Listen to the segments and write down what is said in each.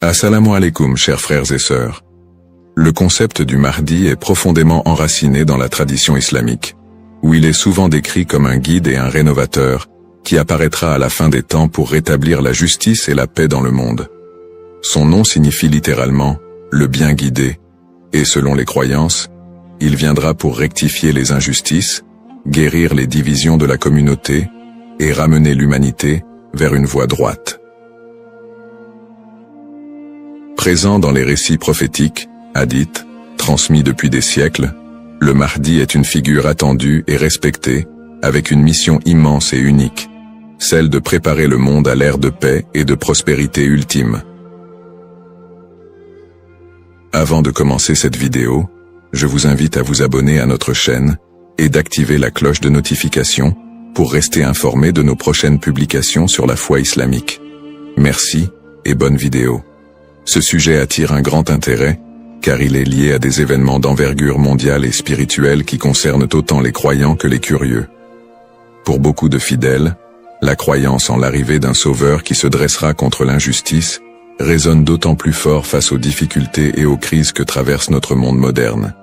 Assalamu alaikum, chers frères et sœurs. Le concept du Mahdi est profondément enraciné dans la tradition islamique, où il est souvent décrit comme un guide et un rénovateur, qui apparaîtra à la fin des temps pour rétablir la justice et la paix dans le monde. Son nom signifie littéralement « le bien guidé », et selon les croyances, il viendra pour rectifier les injustices, guérir les divisions de la communauté et ramener l'humanité vers une voie droite. Présent dans les récits prophétiques, hadiths, transmis depuis des siècles, le Mahdi est une figure attendue et respectée, avec une mission immense et unique, celle de préparer le monde à l'ère de paix et de prospérité ultime. Avant de commencer cette vidéo, je vous invite à vous abonner à notre chaîne et d'activer la cloche de notification pour rester informé de nos prochaines publications sur la foi islamique. Merci et bonne vidéo. Ce sujet attire un grand intérêt, car il est lié à des événements d'envergure mondiale et spirituelle qui concernent autant les croyants que les curieux. Pour beaucoup de fidèles, la croyance en l'arrivée d'un sauveur qui se dressera contre l'injustice résonne d'autant plus fort face aux difficultés et aux crises que traverse notre monde moderne.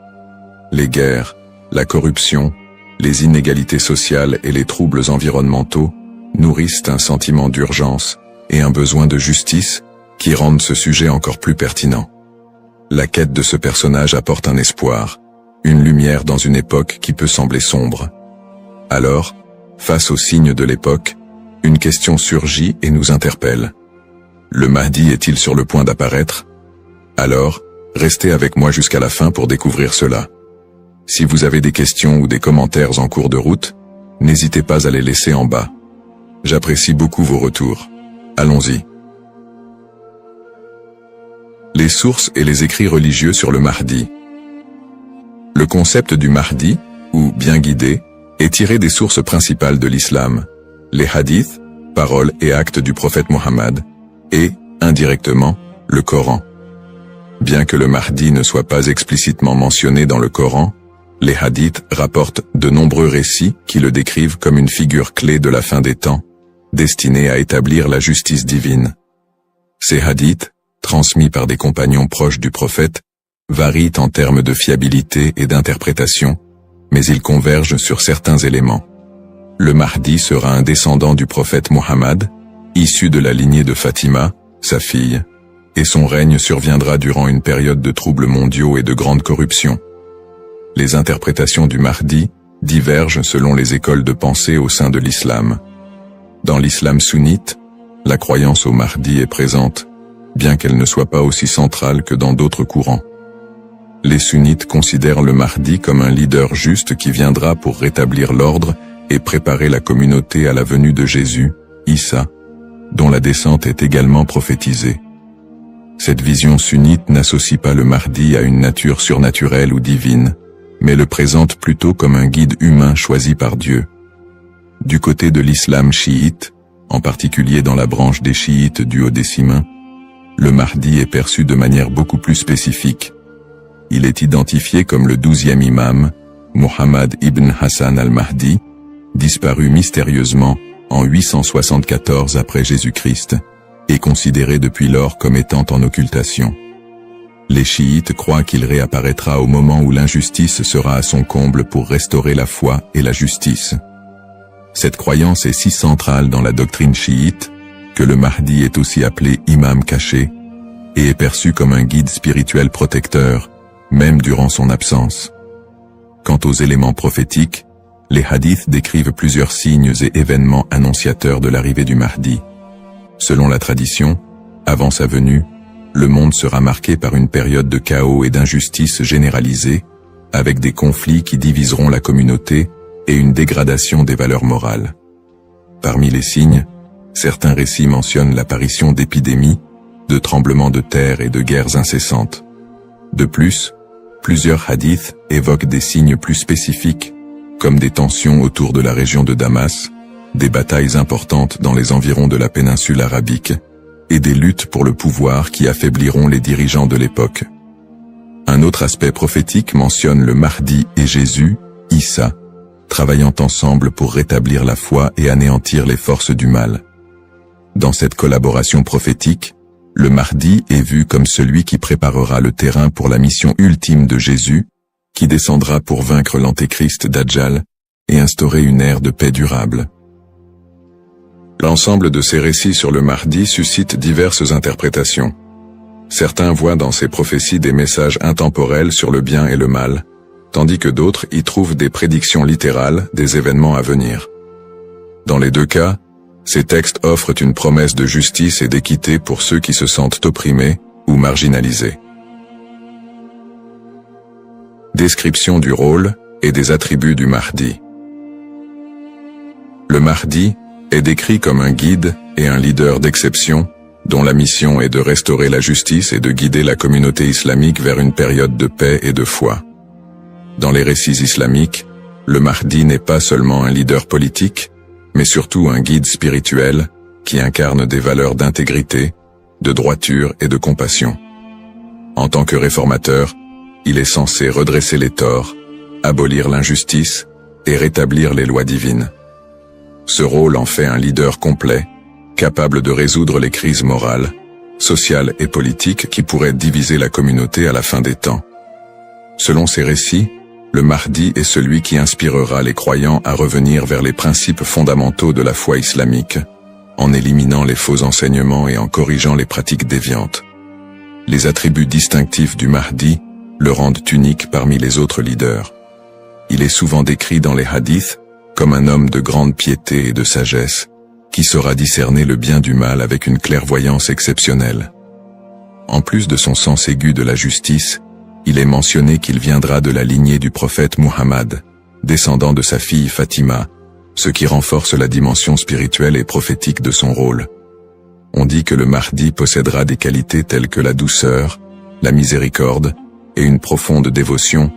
Les guerres, la corruption, les inégalités sociales et les troubles environnementaux nourrissent un sentiment d'urgence et un besoin de justice qui rendent ce sujet encore plus pertinent. La quête de ce personnage apporte un espoir, une lumière dans une époque qui peut sembler sombre. Alors, face aux signes de l'époque, une question surgit et nous interpelle. Le Mahdi est-il sur le point d'apparaître? Alors, restez avec moi jusqu'à la fin pour découvrir cela. Si vous avez des questions ou des commentaires en cours de route, n'hésitez pas à les laisser en bas. J'apprécie beaucoup vos retours. Allons-y. Les sources et les écrits religieux sur le Mahdi. Le concept du Mahdi, ou bien guidé, est tiré des sources principales de l'islam, les hadiths, paroles et actes du prophète Mohammed, et, indirectement, le Coran. Bien que le Mahdi ne soit pas explicitement mentionné dans le Coran, les hadiths rapportent de nombreux récits qui le décrivent comme une figure clé de la fin des temps, destinée à établir la justice divine. Ces hadiths, transmis par des compagnons proches du prophète, varient en termes de fiabilité et d'interprétation, mais ils convergent sur certains éléments. Le Mahdi sera un descendant du prophète Mohammed, issu de la lignée de Fatima, sa fille, et son règne surviendra durant une période de troubles mondiaux et de grande corruption. Les interprétations du Mahdi divergent selon les écoles de pensée au sein de l'islam. Dans l'islam sunnite, la croyance au Mahdi est présente, bien qu'elle ne soit pas aussi centrale que dans d'autres courants. Les sunnites considèrent le Mahdi comme un leader juste qui viendra pour rétablir l'ordre et préparer la communauté à la venue de Jésus, Issa, dont la descente est également prophétisée. Cette vision sunnite n'associe pas le Mahdi à une nature surnaturelle ou divine, mais le présente plutôt comme un guide humain choisi par Dieu. Du côté de l'islam chiite, en particulier dans la branche des chiites du Haut-Décimain, le Mahdi est perçu de manière beaucoup plus spécifique. Il est identifié comme le 12e imam, Muhammad ibn Hassan al-Mahdi, disparu mystérieusement en 874 après Jésus-Christ, et considéré depuis lors comme étant en occultation. Les chiites croient qu'il réapparaîtra au moment où l'injustice sera à son comble pour restaurer la foi et la justice. Cette croyance est si centrale dans la doctrine chiite que le Mahdi est aussi appelé imam caché et est perçu comme un guide spirituel protecteur, même durant son absence. Quant aux éléments prophétiques, les hadiths décrivent plusieurs signes et événements annonciateurs de l'arrivée du Mahdi. Selon la tradition, avant sa venue, le monde sera marqué par une période de chaos et d'injustice généralisée, avec des conflits qui diviseront la communauté et une dégradation des valeurs morales. Parmi les signes, certains récits mentionnent l'apparition d'épidémies, de tremblements de terre et de guerres incessantes. De plus, plusieurs hadiths évoquent des signes plus spécifiques, comme des tensions autour de la région de Damas, des batailles importantes dans les environs de la péninsule arabique, et des luttes pour le pouvoir qui affaibliront les dirigeants de l'époque. Un autre aspect prophétique mentionne le Mahdi et Jésus, Issa, travaillant ensemble pour rétablir la foi et anéantir les forces du mal. Dans cette collaboration prophétique, le Mahdi est vu comme celui qui préparera le terrain pour la mission ultime de Jésus, qui descendra pour vaincre l'antéchrist Dajjal et instaurer une ère de paix durable. L'ensemble de ces récits sur le Mahdi suscite diverses interprétations. Certains voient dans ces prophéties des messages intemporels sur le bien et le mal, tandis que d'autres y trouvent des prédictions littérales des événements à venir. Dans les deux cas, ces textes offrent une promesse de justice et d'équité pour ceux qui se sentent opprimés ou marginalisés. Description du rôle et des attributs du Mahdi. Le Mahdi est décrit comme un guide et un leader d'exception, dont la mission est de restaurer la justice et de guider la communauté islamique vers une période de paix et de foi. Dans les récits islamiques, le Mahdi n'est pas seulement un leader politique, mais surtout un guide spirituel qui incarne des valeurs d'intégrité, de droiture et de compassion. En tant que réformateur, il est censé redresser les torts, abolir l'injustice et rétablir les lois divines. Ce rôle en fait un leader complet, capable de résoudre les crises morales, sociales et politiques qui pourraient diviser la communauté à la fin des temps. Selon ces récits, le Mahdi est celui qui inspirera les croyants à revenir vers les principes fondamentaux de la foi islamique, en éliminant les faux enseignements et en corrigeant les pratiques déviantes. Les attributs distinctifs du Mahdi le rendent unique parmi les autres leaders. Il est souvent décrit dans les hadiths comme un homme de grande piété et de sagesse, qui saura discerner le bien du mal avec une clairvoyance exceptionnelle. En plus de son sens aigu de la justice, il est mentionné qu'il viendra de la lignée du prophète Muhammad, descendant de sa fille Fatima, ce qui renforce la dimension spirituelle et prophétique de son rôle. On dit que le Mahdi possédera des qualités telles que la douceur, la miséricorde et une profonde dévotion,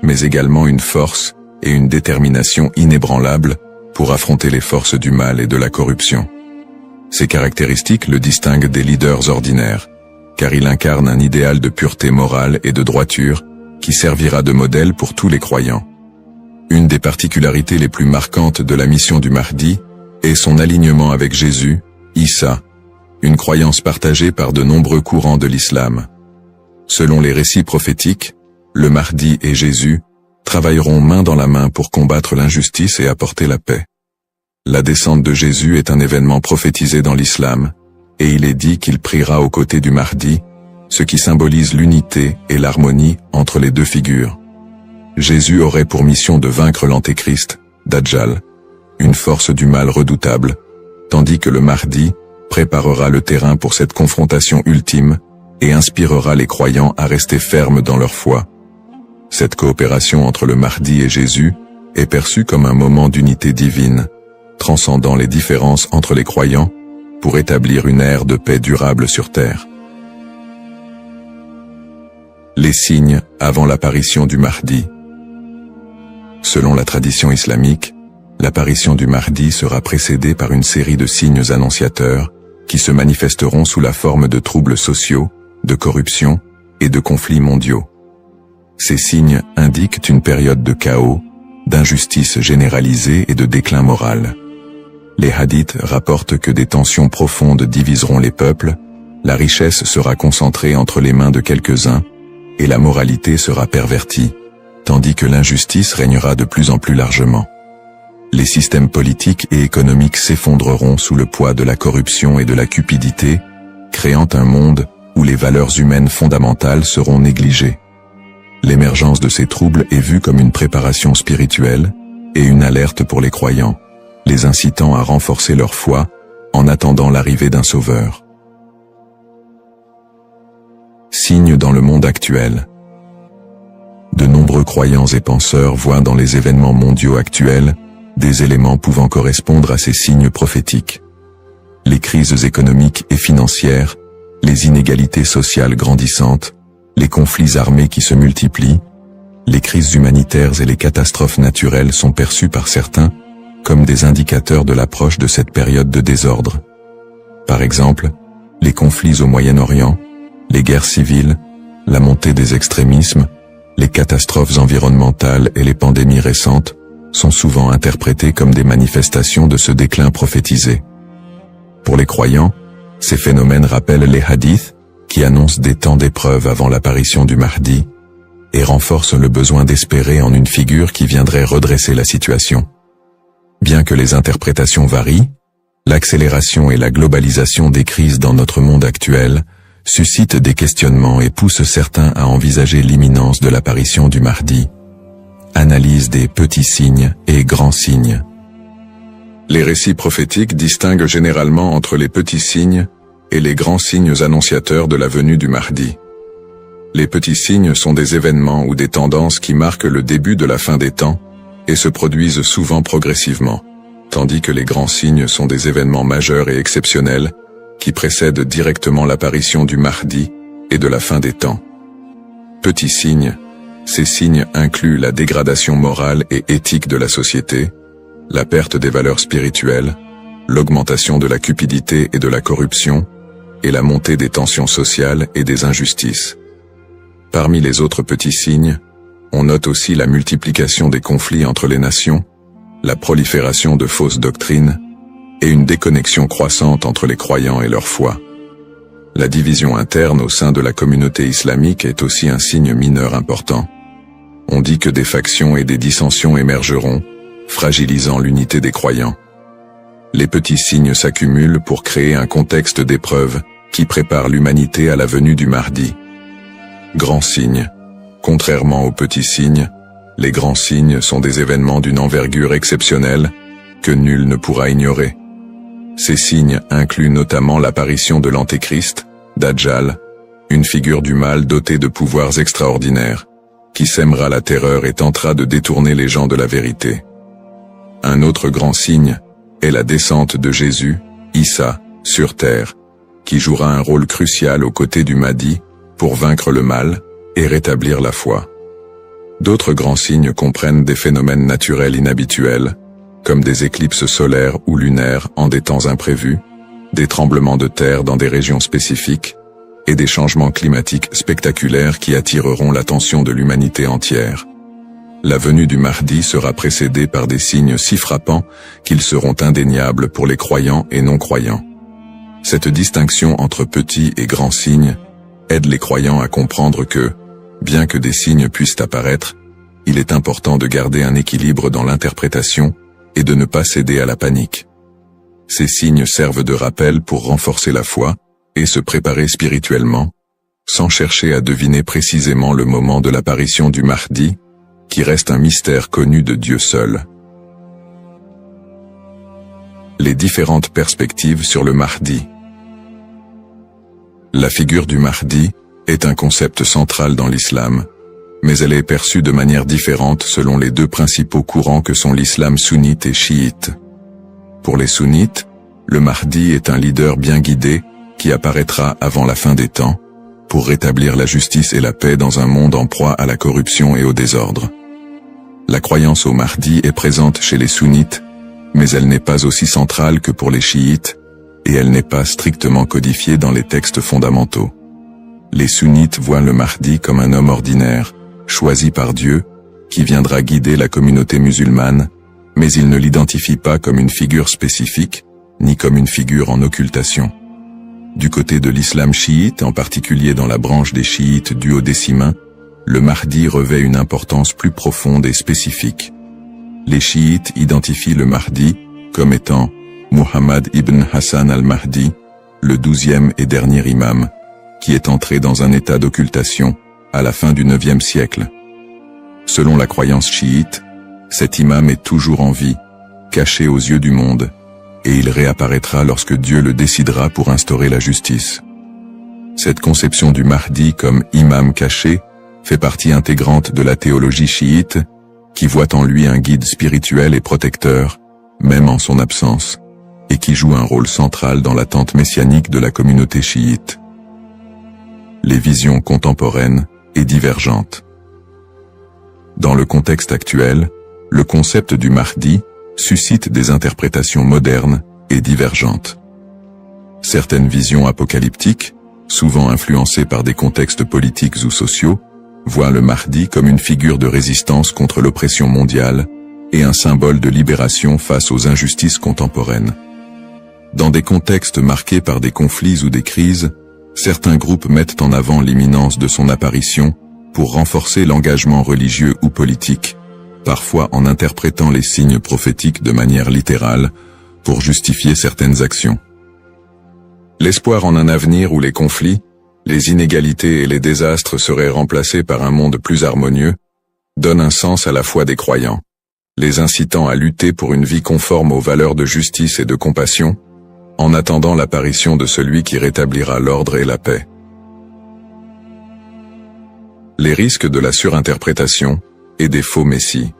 mais également une force et une détermination inébranlables pour affronter les forces du mal et de la corruption. Ces caractéristiques le distinguent des leaders ordinaires, car il incarne un idéal de pureté morale et de droiture qui servira de modèle pour tous les croyants. Une des particularités les plus marquantes de la mission du Mahdi est son alignement avec Jésus, Issa, une croyance partagée par de nombreux courants de l'islam. Selon les récits prophétiques, le Mahdi et Jésus travailleront main dans la main pour combattre l'injustice et apporter la paix. La descente de Jésus est un événement prophétisé dans l'islam, et il est dit qu'il priera aux côtés du Mahdi, ce qui symbolise l'unité et l'harmonie entre les deux figures. Jésus aurait pour mission de vaincre l'antéchrist, Dajjal, une force du mal redoutable, tandis que le Mahdi préparera le terrain pour cette confrontation ultime et inspirera les croyants à rester fermes dans leur foi. Cette coopération entre le Mahdi et Jésus est perçue comme un moment d'unité divine, transcendant les différences entre les croyants, pour établir une ère de paix durable sur terre. Les signes avant l'apparition du Mahdi. Selon la tradition islamique, l'apparition du Mahdi sera précédée par une série de signes annonciateurs qui se manifesteront sous la forme de troubles sociaux, de corruption et de conflits mondiaux. Ces signes indiquent une période de chaos, d'injustice généralisée et de déclin moral. Les hadiths rapportent que des tensions profondes diviseront les peuples, la richesse sera concentrée entre les mains de quelques-uns, et la moralité sera pervertie, tandis que l'injustice régnera de plus en plus largement. Les systèmes politiques et économiques s'effondreront sous le poids de la corruption et de la cupidité, créant un monde où les valeurs humaines fondamentales seront négligées. L'émergence de ces troubles est vue comme une préparation spirituelle et une alerte pour les croyants, les incitant à renforcer leur foi en attendant l'arrivée d'un sauveur. Signes dans le monde actuel. De nombreux croyants et penseurs voient dans les événements mondiaux actuels des éléments pouvant correspondre à ces signes prophétiques. Les crises économiques et financières, les inégalités sociales grandissantes, les conflits armés qui se multiplient, les crises humanitaires et les catastrophes naturelles sont perçus par certains comme des indicateurs de l'approche de cette période de désordre. Par exemple, les conflits au Moyen-Orient, les guerres civiles, la montée des extrémismes, les catastrophes environnementales et les pandémies récentes sont souvent interprétés comme des manifestations de ce déclin prophétisé. Pour les croyants, Ces phénomènes rappellent les hadiths, qui annoncent des temps d'épreuve avant l'apparition du Mahdi, et renforcent le besoin d'espérer en une figure qui viendrait redresser la situation. Bien que les interprétations varient, l'accélération et la globalisation des crises dans notre monde actuel suscitent des questionnements et poussent certains à envisager l'imminence de l'apparition du Mahdi. Analyse des petits signes et grands signes. Les récits prophétiques distinguent généralement entre les petits signes et les grands signes annonciateurs de la venue du Mahdi. Les petits signes sont des événements ou des tendances qui marquent le début de la fin des temps et se produisent souvent progressivement, tandis que les grands signes sont des événements majeurs et exceptionnels qui précèdent directement l'apparition du Mahdi et de la fin des temps. Petits signes, ces signes incluent la dégradation morale et éthique de la société, la perte des valeurs spirituelles, l'augmentation de la cupidité et de la corruption, et la montée des tensions sociales et des injustices. Parmi les autres petits signes, on note aussi la multiplication des conflits entre les nations, la prolifération de fausses doctrines, et une déconnexion croissante entre les croyants et leur foi. La division interne au sein de la communauté islamique est aussi un signe mineur important. On dit que des factions et des dissensions émergeront, fragilisant l'unité des croyants. Les petits signes s'accumulent pour créer un contexte d'épreuve qui prépare l'humanité à la venue du Mahdi. Grands signes. Contrairement aux petits signes, les grands signes sont des événements d'une envergure exceptionnelle que nul ne pourra ignorer. Ces signes incluent notamment l'apparition de l'Antéchrist, Dajjal, une figure du mal dotée de pouvoirs extraordinaires, qui sèmera la terreur et tentera de détourner les gens de la vérité. Un autre grand signe est la descente de Jésus, Issa, sur terre, qui jouera un rôle crucial aux côtés du Mahdi pour vaincre le mal et rétablir la foi. D'autres grands signes comprennent des phénomènes naturels inhabituels, comme des éclipses solaires ou lunaires en des temps imprévus, des tremblements de terre dans des régions spécifiques, et des changements climatiques spectaculaires qui attireront l'attention de l'humanité entière. La venue du Mahdi sera précédée par des signes si frappants qu'ils seront indéniables pour les croyants et non-croyants. Cette distinction entre petits et grands signes aide les croyants à comprendre que, bien que des signes puissent apparaître, il est important de garder un équilibre dans l'interprétation et de ne pas céder à la panique. Ces signes servent de rappel pour renforcer la foi et se préparer spirituellement, sans chercher à deviner précisément le moment de l'apparition du Mahdi, qui reste un mystère connu de Dieu seul. Les différentes perspectives sur le Mahdi. La figure du Mahdi est un concept central dans l'islam, mais elle est perçue de manière différente selon les deux principaux courants que sont l'islam sunnite et chiite. Pour les sunnites, le Mahdi est un leader bien guidé qui apparaîtra avant la fin des temps, pour rétablir la justice et la paix dans un monde en proie à la corruption et au désordre. La croyance au Mahdi est présente chez les sunnites, mais elle n'est pas aussi centrale que pour les chiites, et elle n'est pas strictement codifiée dans les textes fondamentaux. Les sunnites voient le Mahdi comme un homme ordinaire, choisi par Dieu, qui viendra guider la communauté musulmane, mais ils ne l'identifient pas comme une figure spécifique, ni comme une figure en occultation. Du côté de l'islam chiite, en particulier dans la branche des chiites duodécimains, le Mahdi revêt une importance plus profonde et spécifique. Les chiites identifient le Mahdi comme étant Muhammad ibn Hassan al-Mahdi, le 12e et dernier imam, qui est entré dans un état d'occultation à la fin du 9e siècle. Selon la croyance chiite, cet imam est toujours en vie, caché aux yeux du monde, et il réapparaîtra lorsque Dieu le décidera pour instaurer la justice. Cette conception du Mahdi comme imam caché fait partie intégrante de la théologie chiite, qui voit en lui un guide spirituel et protecteur, même en son absence, et qui joue un rôle central dans l'attente messianique de la communauté chiite. Les visions contemporaines et divergentes. Dans le contexte actuel, le concept du Mahdi suscite des interprétations modernes et divergentes. Certaines visions apocalyptiques, souvent influencées par des contextes politiques ou sociaux, voient le Mahdi comme une figure de résistance contre l'oppression mondiale et un symbole de libération face aux injustices contemporaines. Dans des contextes marqués par des conflits ou des crises, certains groupes mettent en avant l'imminence de son apparition pour renforcer l'engagement religieux ou politique, parfois en interprétant les signes prophétiques de manière littérale pour justifier certaines actions. L'espoir en un avenir où les conflits, les inégalités et les désastres seraient remplacés par un monde plus harmonieux, donne un sens à la foi des croyants, les incitant à lutter pour une vie conforme aux valeurs de justice et de compassion, en attendant l'apparition de celui qui rétablira l'ordre et la paix. Les risques de la surinterprétation et des faux messies.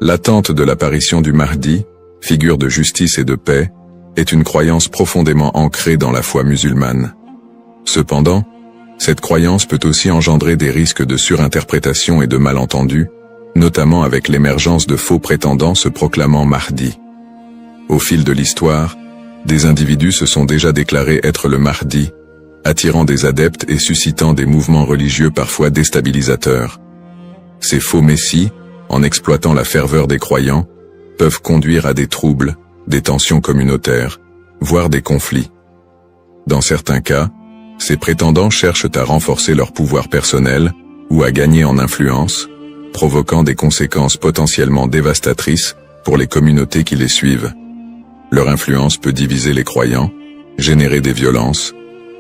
L'attente de l'apparition du Mahdi, figure de justice et de paix, est une croyance profondément ancrée dans la foi musulmane. Cependant, cette croyance peut aussi engendrer des risques de surinterprétation et de malentendus, notamment avec l'émergence de faux prétendants se proclamant Mahdi. Au fil de l'histoire, des individus se sont déjà déclarés être le Mahdi, attirant des adeptes et suscitant des mouvements religieux parfois déstabilisateurs. Ces faux messies, en exploitant la ferveur des croyants, peuvent conduire à des troubles, des tensions communautaires, voire des conflits. Dans certains cas, ces prétendants cherchent à renforcer leur pouvoir personnel ou à gagner en influence, provoquant des conséquences potentiellement dévastatrices pour les communautés qui les suivent. Leur influence peut diviser les croyants, générer des violences,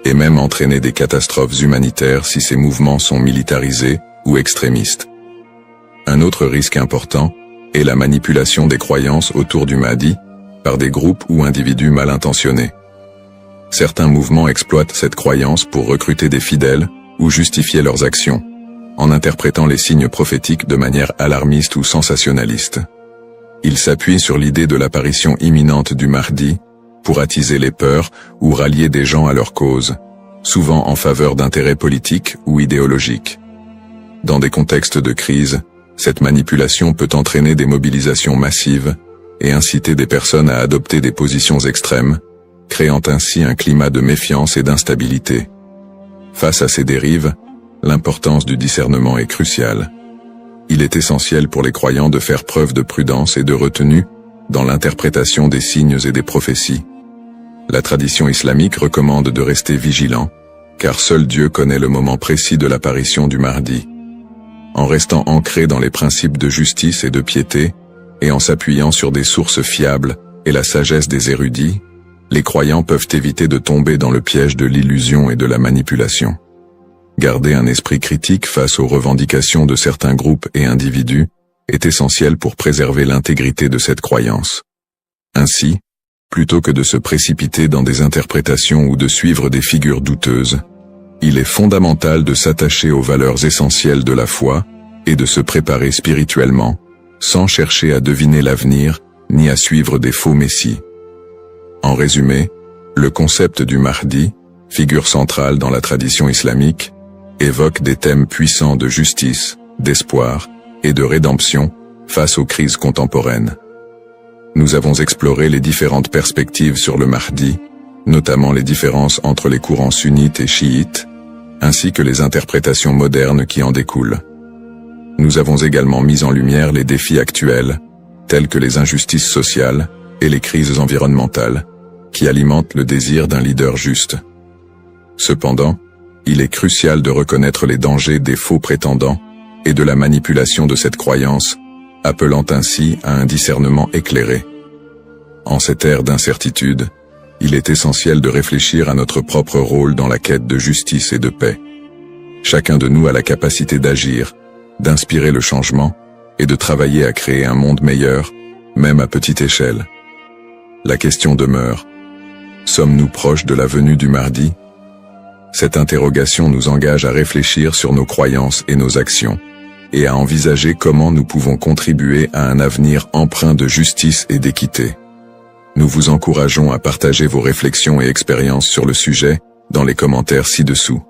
et même entraîner des catastrophes humanitaires si ces mouvements sont militarisés ou extrémistes. Un autre risque important est la manipulation des croyances autour du Mahdi par des groupes ou individus mal intentionnés. Certains mouvements exploitent cette croyance pour recruter des fidèles ou justifier leurs actions, en interprétant les signes prophétiques de manière alarmiste ou sensationnaliste. Ils s'appuient sur l'idée de l'apparition imminente du Mahdi pour attiser les peurs ou rallier des gens à leur cause, souvent en faveur d'intérêts politiques ou idéologiques. Dans des contextes de crise, cette manipulation peut entraîner des mobilisations massives et inciter des personnes à adopter des positions extrêmes, créant ainsi un climat de méfiance et d'instabilité. Face à ces dérives, l'importance du discernement est cruciale. Il est essentiel pour les croyants de faire preuve de prudence et de retenue dans l'interprétation des signes et des prophéties. La tradition islamique recommande de rester vigilant, car seul Dieu connaît le moment précis de l'apparition du Mahdi. En restant ancré dans les principes de justice et de piété, et en s'appuyant sur des sources fiables et la sagesse des érudits, les croyants peuvent éviter de tomber dans le piège de l'illusion et de la manipulation. Garder un esprit critique face aux revendications de certains groupes et individus est essentiel pour préserver l'intégrité de cette croyance. Ainsi, plutôt que de se précipiter dans des interprétations ou de suivre des figures douteuses, il est fondamental de s'attacher aux valeurs essentielles de la foi et de se préparer spirituellement, sans chercher à deviner l'avenir ni à suivre des faux messies. En résumé, le concept du Mahdi, figure centrale dans la tradition islamique, évoque des thèmes puissants de justice, d'espoir et de rédemption face aux crises contemporaines. Nous avons exploré les différentes perspectives sur le Mahdi, notamment les différences entre les courants sunnites et chiites, ainsi que les interprétations modernes qui en découlent. Nous avons également mis en lumière les défis actuels, tels que les injustices sociales et les crises environnementales, qui alimentent le désir d'un leader juste. Cependant, il est crucial de reconnaître les dangers des faux prétendants et de la manipulation de cette croyance, appelant ainsi à un discernement éclairé. En cette ère d'incertitude, il est essentiel de réfléchir à notre propre rôle dans la quête de justice et de paix. Chacun de nous a la capacité d'agir, d'inspirer le changement et de travailler à créer un monde meilleur, même à petite échelle. La question demeure: sommes-nous proches de la venue du Mahdi? Cette interrogation nous engage à réfléchir sur nos croyances et nos actions, et à envisager comment nous pouvons contribuer à un avenir empreint de justice et d'équité. Nous vous encourageons à partager vos réflexions et expériences sur le sujet dans les commentaires ci-dessous.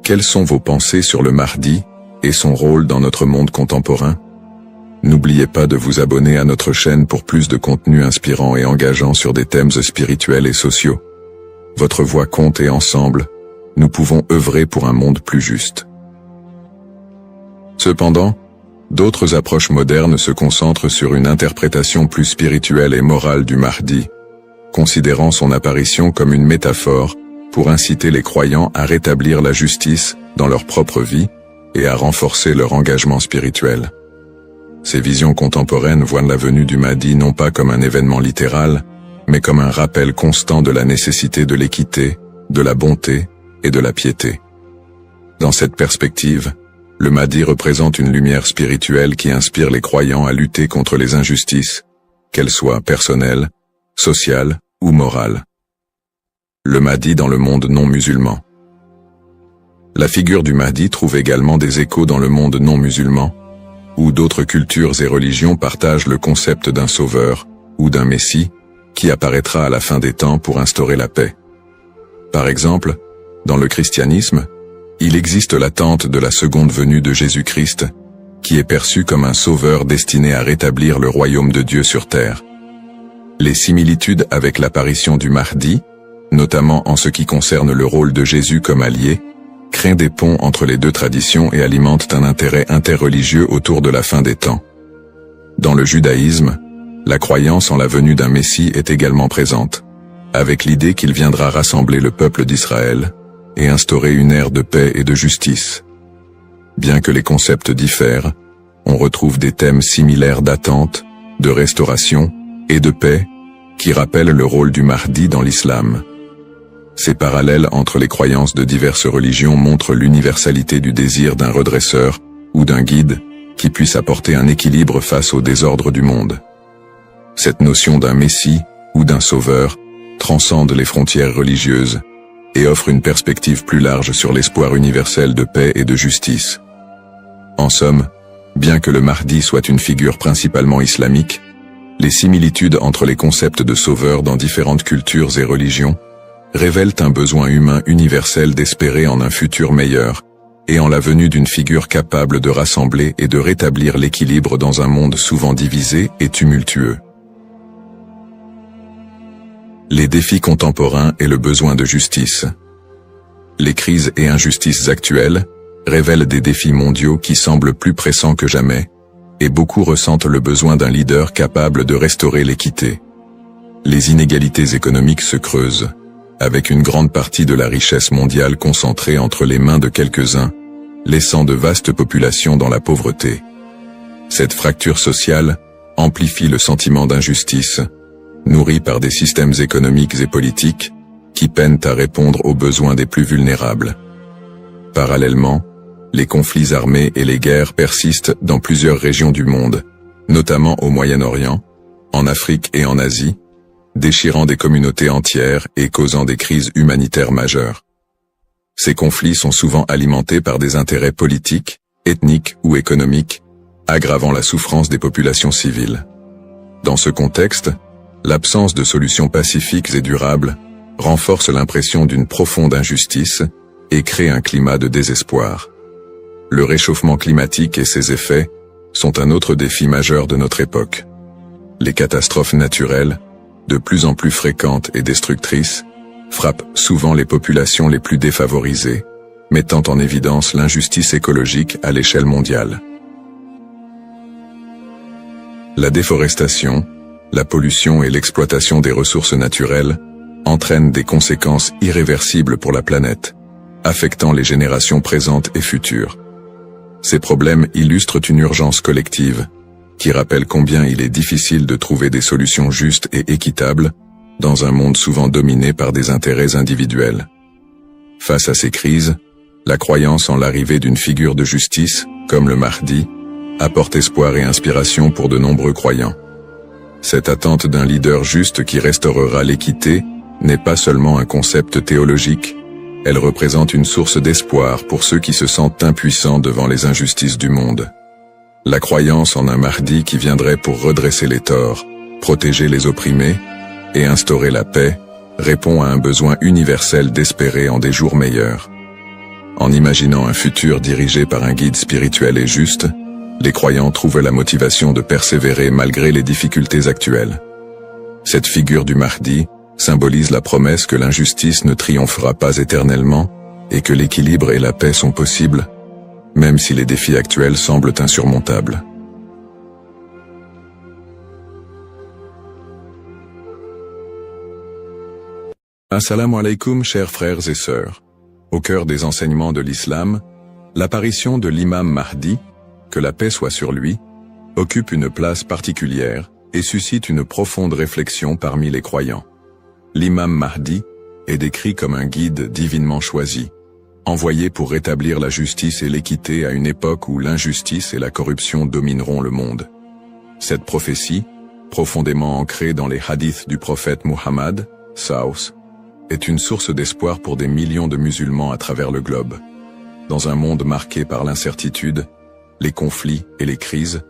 Quelles sont vos pensées sur le Mahdi et son rôle dans notre monde contemporain? N'oubliez pas de vous abonner à notre chaîne pour plus de contenu inspirant et engageant sur des thèmes spirituels et sociaux. Votre voix compte et ensemble, nous pouvons œuvrer pour un monde plus juste. Cependant, D'autres approches modernes se concentrent sur une interprétation plus spirituelle et morale du Mahdi, considérant son apparition comme une métaphore pour inciter les croyants à rétablir la justice dans leur propre vie et à renforcer leur engagement spirituel. Ces visions contemporaines voient la venue du Mahdi non pas comme un événement littéral, mais comme un rappel constant de la nécessité de l'équité, de la bonté et de la piété. Dans cette perspective, le Mahdi représente une lumière spirituelle qui inspire les croyants à lutter contre les injustices, qu'elles soient personnelles, sociales ou morales. Le Mahdi dans le monde non musulman. La figure du Mahdi trouve également des échos dans le monde non musulman, où d'autres cultures et religions partagent le concept d'un sauveur ou d'un messie qui apparaîtra à la fin des temps pour instaurer la paix. Par exemple, dans le christianisme, il existe l'attente de la seconde venue de Jésus-Christ, qui est perçu comme un sauveur destiné à rétablir le royaume de Dieu sur terre. Les similitudes avec l'apparition du Mahdi, notamment en ce qui concerne le rôle de Jésus comme allié, créent des ponts entre les deux traditions et alimentent un intérêt interreligieux autour de la fin des temps. Dans le judaïsme, la croyance en la venue d'un Messie est également présente, avec l'idée qu'il viendra rassembler le peuple d'Israël et instaurer une ère de paix et de justice. Bien que les concepts diffèrent, on retrouve des thèmes similaires d'attente, de restauration et de paix qui rappellent le rôle du Mahdi dans l'islam. Ces parallèles entre les croyances de diverses religions montrent l'universalité du désir d'un redresseur ou d'un guide qui puisse apporter un équilibre face au désordre du monde. Cette notion d'un messie ou d'un sauveur transcende les frontières religieuses et offre une perspective plus large sur l'espoir universel de paix et de justice. En somme, bien que le Mahdi soit une figure principalement islamique, les similitudes entre les concepts de sauveur dans différentes cultures et religions révèlent un besoin humain universel d'espérer en un futur meilleur et en la venue d'une figure capable de rassembler et de rétablir l'équilibre dans un monde souvent divisé et tumultueux. Les défis contemporains et le besoin de justice. Les crises et injustices actuelles révèlent des défis mondiaux qui semblent plus pressants que jamais, et beaucoup ressentent le besoin d'un leader capable de restaurer l'équité. Les inégalités économiques se creusent, avec une grande partie de la richesse mondiale concentrée entre les mains de quelques-uns, laissant de vastes populations dans la pauvreté. Cette fracture sociale amplifie le sentiment d'injustice, nourri par des systèmes économiques et politiques qui peinent à répondre aux besoins des plus vulnérables. Parallèlement, les conflits armés et les guerres persistent dans plusieurs régions du monde, notamment au Moyen-Orient, en Afrique et en Asie, déchirant des communautés entières et causant des crises humanitaires majeures. Ces conflits sont souvent alimentés par des intérêts politiques, ethniques ou économiques, aggravant la souffrance des populations civiles. Dans ce contexte, l'absence de solutions pacifiques et durables renforce l'impression d'une profonde injustice et crée un climat de désespoir. Le réchauffement climatique et ses effets sont un autre défi majeur de notre époque. Les catastrophes naturelles, de plus en plus fréquentes et destructrices, frappent souvent les populations les plus défavorisées, mettant en évidence l'injustice écologique à l'échelle mondiale. La déforestation, la pollution et l'exploitation des ressources naturelles entraînent des conséquences irréversibles pour la planète, affectant les générations présentes et futures. Ces problèmes illustrent une urgence collective, qui rappelle combien il est difficile de trouver des solutions justes et équitables dans un monde souvent dominé par des intérêts individuels. Face à ces crises, la croyance en l'arrivée d'une figure de justice, comme le Mahdi, apporte espoir et inspiration pour de nombreux croyants. Cette attente d'un leader juste qui restaurera l'équité n'est pas seulement un concept théologique, elle représente une source d'espoir pour ceux qui se sentent impuissants devant les injustices du monde. La croyance en un Mahdi qui viendrait pour redresser les torts, protéger les opprimés et instaurer la paix répond à un besoin universel d'espérer en des jours meilleurs. En imaginant un futur dirigé par un guide spirituel et juste, les croyants trouvent la motivation de persévérer malgré les difficultés actuelles. Cette figure du Mahdi symbolise la promesse que l'injustice ne triomphera pas éternellement et que l'équilibre et la paix sont possibles, même si les défis actuels semblent insurmontables. Assalamu alaikum, chers frères et sœurs. Au cœur des enseignements de l'islam, l'apparition de l'imam Mahdi, que la paix soit sur lui, occupe une place particulière et suscite une profonde réflexion parmi les croyants. L'imam Mahdi est décrit comme un guide divinement choisi, envoyé pour rétablir la justice et l'équité à une époque où l'injustice et la corruption domineront le monde. Cette prophétie, profondément ancrée dans les hadiths du prophète Muhammad, Saus, est une source d'espoir pour des millions de musulmans à travers le globe. Dans un monde marqué par l'incertitude, les conflits et les crises,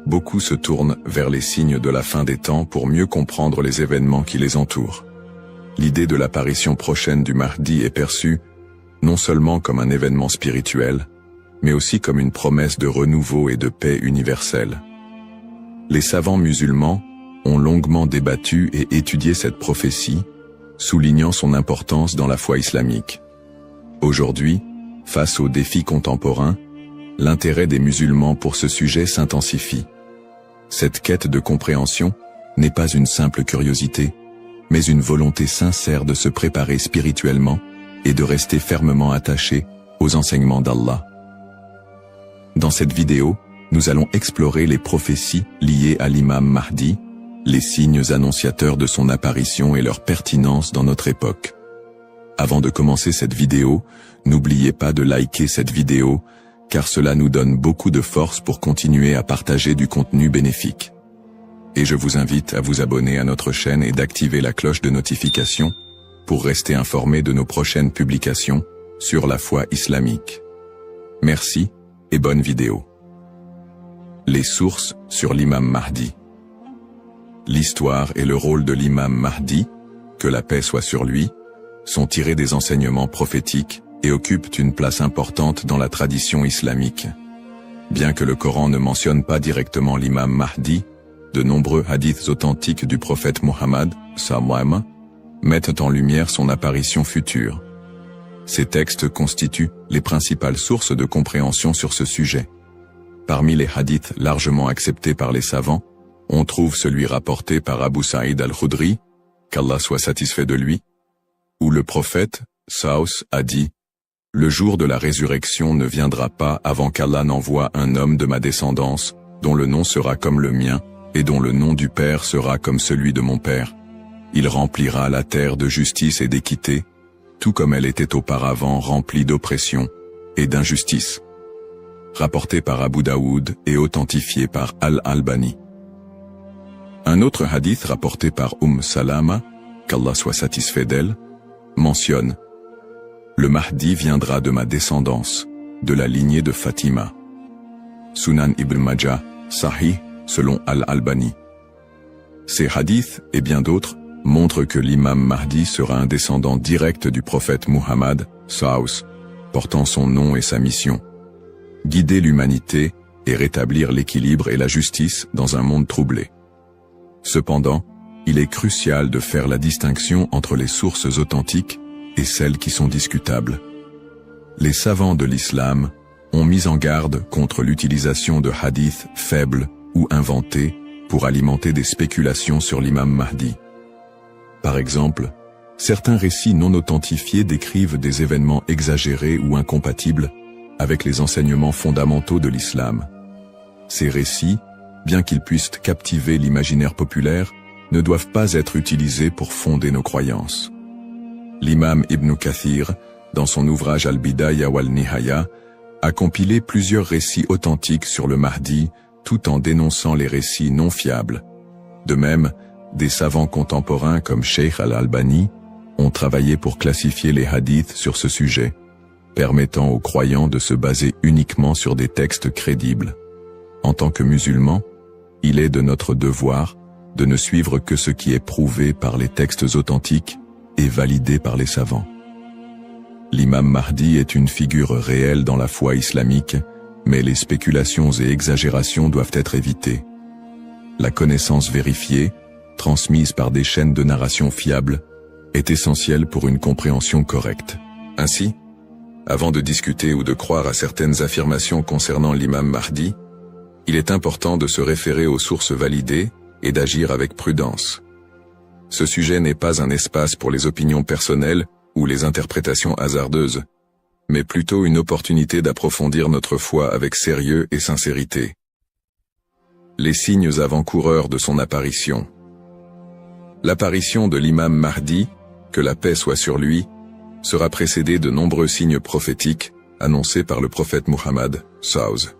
beaucoup se tournent vers les signes de la fin des temps pour mieux comprendre les événements qui les entourent. L'idée de l'apparition prochaine du Mahdi est perçue non seulement comme un événement spirituel, mais aussi comme une promesse de renouveau et de paix universelle. Les savants musulmans ont longuement débattu et étudié cette prophétie, soulignant son importance dans la foi islamique. Aujourd'hui, face aux défis contemporains, l'intérêt des musulmans pour ce sujet s'intensifie. Cette quête de compréhension n'est pas une simple curiosité, mais une volonté sincère de se préparer spirituellement et de rester fermement attaché aux enseignements d'Allah. Dans cette vidéo, nous allons explorer les prophéties liées à l'imam Mahdi, les signes annonciateurs de son apparition et leur pertinence dans notre époque. Avant de commencer cette vidéo, n'oubliez pas de liker cette vidéo, car cela nous donne beaucoup de force pour continuer à partager du contenu bénéfique. Et je vous invite à vous abonner à notre chaîne et d'activer la cloche de notification pour rester informé de nos prochaines publications sur la foi islamique. Merci et bonne vidéo. Les sources sur l'imam Mahdi. L'histoire et le rôle de l'imam Mahdi, que la paix soit sur lui, sont tirés des enseignements prophétiques et occupent une place importante dans la tradition islamique. Bien que le Coran ne mentionne pas directement l'imam Mahdi, de nombreux hadiths authentiques du prophète Muhammad, sallam, mettent en lumière son apparition future. Ces textes constituent les principales sources de compréhension sur ce sujet. Parmi les hadiths largement acceptés par les savants, on trouve celui rapporté par Abu Saïd al-Khudri, qu'Allah soit satisfait de lui, où le prophète, Saus, a dit « Le jour de la résurrection ne viendra pas avant qu'Allah n'envoie un homme de ma descendance, dont le nom sera comme le mien, et dont le nom du Père sera comme celui de mon Père. Il remplira la terre de justice et d'équité, tout comme elle était auparavant remplie d'oppression et d'injustice. » Rapporté par Abu Daoud et authentifié par Al-Albani. Un autre hadith rapporté par Salama, qu'Allah soit satisfait d'elle, mentionne « Le Mahdi viendra de ma descendance, de la lignée de Fatima. » Sunan Ibn Majah, Sahih, selon Al-Albani. Ces hadiths, et bien d'autres, montrent que l'imam Mahdi sera un descendant direct du prophète Muhammad, Saus, portant son nom et sa mission. Guider l'humanité et rétablir l'équilibre et la justice dans un monde troublé. Cependant, il est crucial de faire la distinction entre les sources authentiques et celles qui sont discutables. Les savants de l'islam ont mis en garde contre l'utilisation de hadiths faibles ou inventés pour alimenter des spéculations sur l'imam Mahdi. Par exemple, certains récits non authentifiés décrivent des événements exagérés ou incompatibles avec les enseignements fondamentaux de l'islam. Ces récits, bien qu'ils puissent captiver l'imaginaire populaire, ne doivent pas être utilisés pour fonder nos croyances. L'imam Ibn Kathir, dans son ouvrage Al-Bidaya wal-Nihaya, a compilé plusieurs récits authentiques sur le Mahdi, tout en dénonçant les récits non fiables. De même, des savants contemporains comme Sheikh Al-Albani ont travaillé pour classifier les hadiths sur ce sujet, permettant aux croyants de se baser uniquement sur des textes crédibles. En tant que musulmans, il est de notre devoir de ne suivre que ce qui est prouvé par les textes authentiques et validé par les savants. L'imam Mahdi est une figure réelle dans la foi islamique, mais les spéculations et exagérations doivent être évitées. La connaissance vérifiée, transmise par des chaînes de narration fiables, est essentielle pour une compréhension correcte. Ainsi, Avant de discuter ou de croire à certaines affirmations concernant l'imam Mahdi, il est important de se référer aux sources validées et d'agir avec prudence. Ce sujet n'est pas un espace pour les opinions personnelles ou les interprétations hasardeuses, mais plutôt une opportunité d'approfondir notre foi avec sérieux et sincérité. Les signes avant-coureurs de son apparition. L'apparition de l'imam Mahdi, que la paix soit sur lui, sera précédée de nombreux signes prophétiques annoncés par le prophète Muhammad, SAW.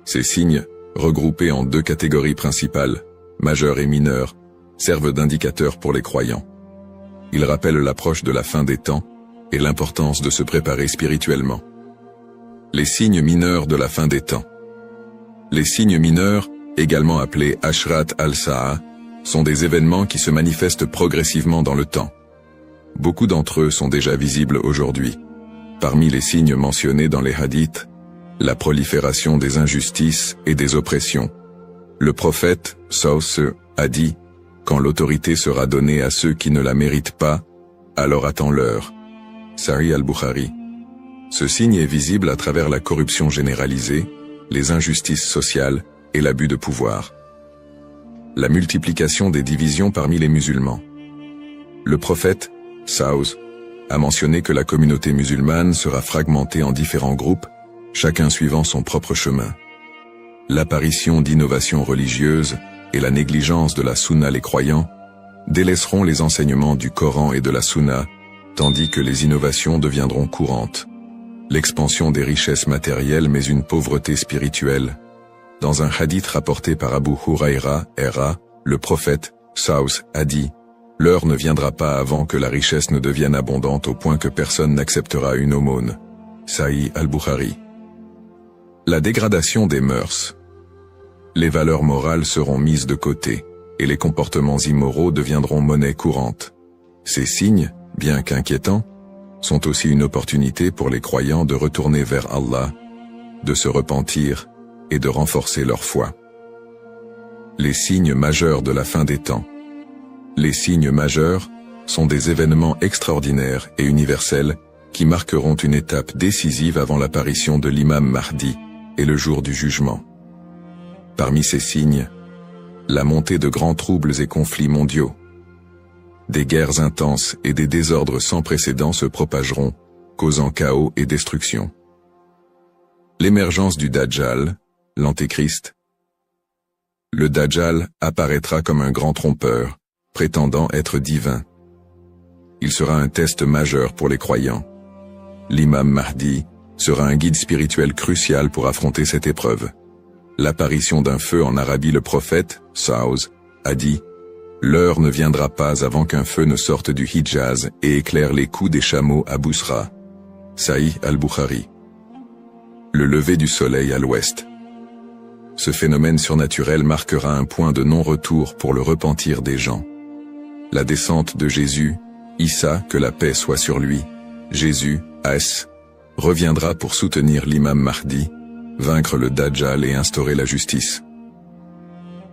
Ces signes, regroupés en deux catégories principales, majeurs et mineurs, servent d'indicateurs pour les croyants. Ils rappellent l'approche de la fin des temps et l'importance de se préparer spirituellement. Les signes mineurs de la fin des temps. Les signes mineurs, également appelés Ashrat al-Sa'a, sont des événements qui se manifestent progressivement dans le temps. Beaucoup d'entre eux sont déjà visibles aujourd'hui. Parmi les signes mentionnés dans les hadiths, la prolifération des injustices et des oppressions. Le prophète, SAW, a dit « Quand l'autorité sera donnée à ceux qui ne la méritent pas, alors attends-leur » Sahih al-Bukhari. Ce signe est visible à travers la corruption généralisée, les injustices sociales et l'abus de pouvoir. La multiplication des divisions parmi les musulmans. Le prophète, SAW, a mentionné que la communauté musulmane sera fragmentée en différents groupes, chacun suivant son propre chemin. L'apparition d'innovations religieuses et la négligence de la sunna les croyants délaisseront les enseignements du Coran et de la sunna, tandis que les innovations deviendront courantes. L'expansion des richesses matérielles mais une pauvreté spirituelle. Dans un hadith rapporté par Abu Huraira, le prophète, SAW, a dit « L'heure ne viendra pas avant que la richesse ne devienne abondante au point que personne n'acceptera une aumône. » Sahih al-Bukhari. La dégradation des mœurs. Les valeurs morales seront mises de côté, et les comportements immoraux deviendront monnaie courante. Ces signes, bien qu'inquiétants, sont aussi une opportunité pour les croyants de retourner vers Allah, de se repentir et de renforcer leur foi. Les signes majeurs de la fin des temps. Les signes majeurs sont des événements extraordinaires et universels qui marqueront une étape décisive avant l'apparition de l'imam Mahdi et le jour du jugement. Parmi ces signes, la montée de grands troubles et conflits mondiaux. Des guerres intenses et des désordres sans précédent se propageront, causant chaos et destruction. L'émergence du Dajjal, l'Antéchrist. Le Dajjal apparaîtra comme un grand trompeur, prétendant être divin. Il sera un test majeur pour les croyants. L'imam Mahdi sera un guide spirituel crucial pour affronter cette épreuve. L'apparition d'un feu en Arabie. Le prophète, SAW, a dit « L'heure ne viendra pas avant qu'un feu ne sorte du Hijaz et éclaire les coups des chameaux à Bousra. » Sahih al-Bukhari. Le lever du soleil à l'ouest. Ce phénomène surnaturel marquera un point de non-retour pour le repentir des gens. La descente de Jésus, Issa, que la paix soit sur lui, Jésus, As, reviendra pour soutenir l'imam Mahdi, vaincre le Dajjal et instaurer la justice.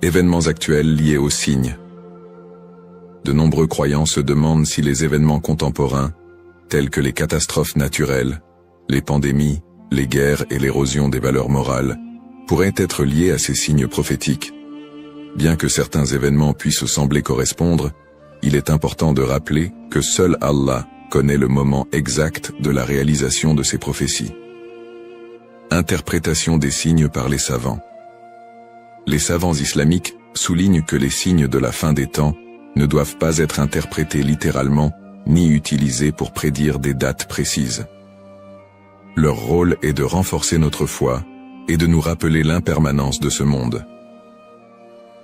Événements actuels liés aux signes. De nombreux croyants se demandent si les événements contemporains, tels que les catastrophes naturelles, les pandémies, les guerres et l'érosion des valeurs morales, pourraient être liés à ces signes prophétiques. Bien que certains événements puissent sembler correspondre, il est important de rappeler que seul Allah connaît le moment exact de la réalisation de ces prophéties. Interprétation des signes par les savants. Les savants islamiques soulignent que les signes de la fin des temps ne doivent pas être interprétés littéralement ni utilisés pour prédire des dates précises. Leur rôle est de renforcer notre foi et de nous rappeler l'impermanence de ce monde.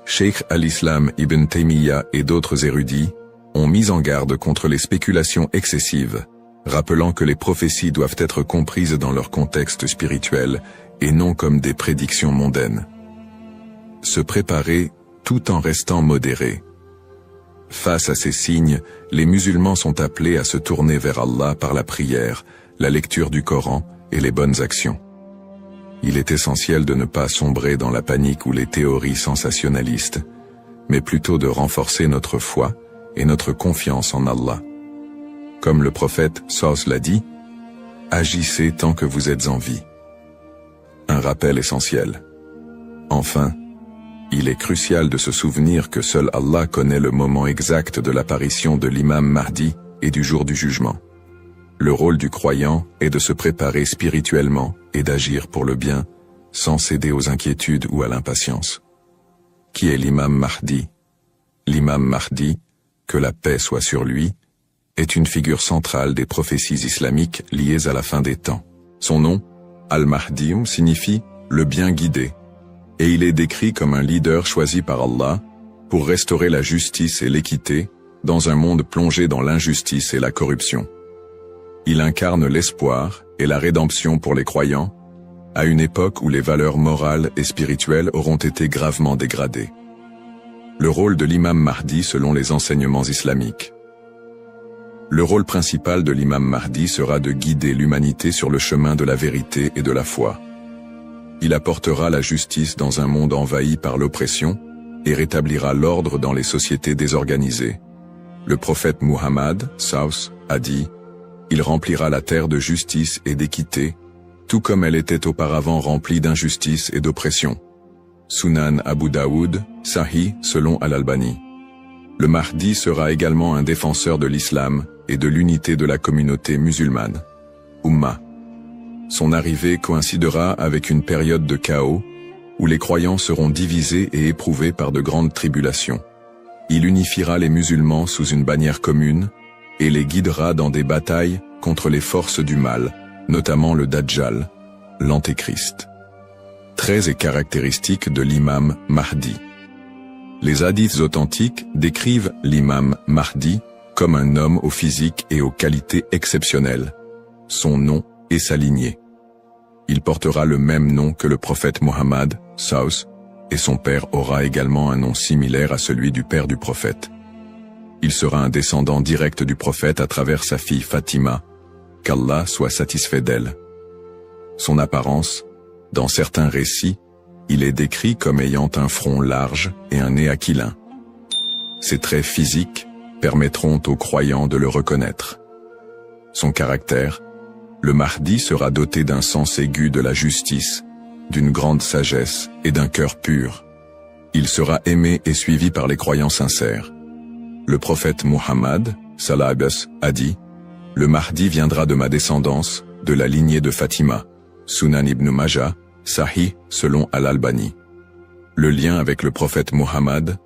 Cheikh al-Islam Ibn Taymiyyah et d'autres érudits ont mis en garde contre les spéculations excessives, rappelant que les prophéties doivent être comprises dans leur contexte spirituel et non comme des prédictions mondaines. Se préparer tout en restant modéré. Face à ces signes, les musulmans sont appelés à se tourner vers Allah par la prière, la lecture du Coran et les bonnes actions. Il est essentiel de ne pas sombrer dans la panique ou les théories sensationnalistes, mais plutôt de renforcer notre foi et notre confiance en Allah. Comme le prophète SAW l'a dit, Agissez tant que vous êtes en vie. Un rappel essentiel. Enfin, il est crucial de se souvenir que seul Allah connaît le moment exact de l'apparition de l'imam Mahdi et du jour du jugement. Le rôle du croyant est de se préparer spirituellement et d'agir pour le bien, sans céder aux inquiétudes ou à l'impatience. Qui est l'imam Mahdi? L'imam Mahdi, que la paix soit sur lui, est une figure centrale des prophéties islamiques liées à la fin des temps. Son nom, Al-Mahdi, signifie « le bien guidé », et il est décrit comme un leader choisi par Allah pour restaurer la justice et l'équité dans un monde plongé dans l'injustice et la corruption. Il incarne l'espoir et la rédemption pour les croyants, à une époque où les valeurs morales et spirituelles auront été gravement dégradées. Le rôle de l'imam Mahdi selon les enseignements islamiques. Le rôle principal de l'imam Mahdi sera de guider l'humanité sur le chemin de la vérité et de la foi. Il apportera la justice dans un monde envahi par l'oppression et rétablira l'ordre dans les sociétés désorganisées. Le prophète Muhammad, a dit « Il remplira la terre de justice et d'équité, tout comme elle était auparavant remplie d'injustice et d'oppression. » Sunan Abu Daoud, Sahih, selon Al-Albani. Le Mahdi sera également un défenseur de l'islam et de l'unité de la communauté musulmane. Ummah. Son arrivée coïncidera avec une période de chaos, où les croyants seront divisés et éprouvés par de grandes tribulations. Il unifiera les musulmans sous une bannière commune, et les guidera dans des batailles contre les forces du mal, notamment le Dajjal, l'Antéchrist. Traits et caractéristiques de l'imam Mahdi. Les hadiths authentiques décrivent l'imam Mahdi comme un homme au physique et aux qualités exceptionnelles. Son nom et sa lignée. Il portera le même nom que le prophète Mohammed, et son père aura également un nom similaire à celui du père du prophète. Il sera un descendant direct du prophète à travers sa fille Fatima, qu'Allah soit satisfait d'elle. Son apparence, dans certains récits, il est décrit comme ayant un front large et un nez aquilin. Ses traits physiques permettront aux croyants de le reconnaître. Son caractère, le Mahdi sera doté d'un sens aigu de la justice, d'une grande sagesse et d'un cœur pur. Il sera aimé et suivi par les croyants sincères. Le prophète Muhammad, a dit « Le Mahdi viendra de ma descendance, de la lignée de Fatima. » Sunan ibn Majah, Sahih, selon Al-Albani. Le lien avec le prophète Muhammad,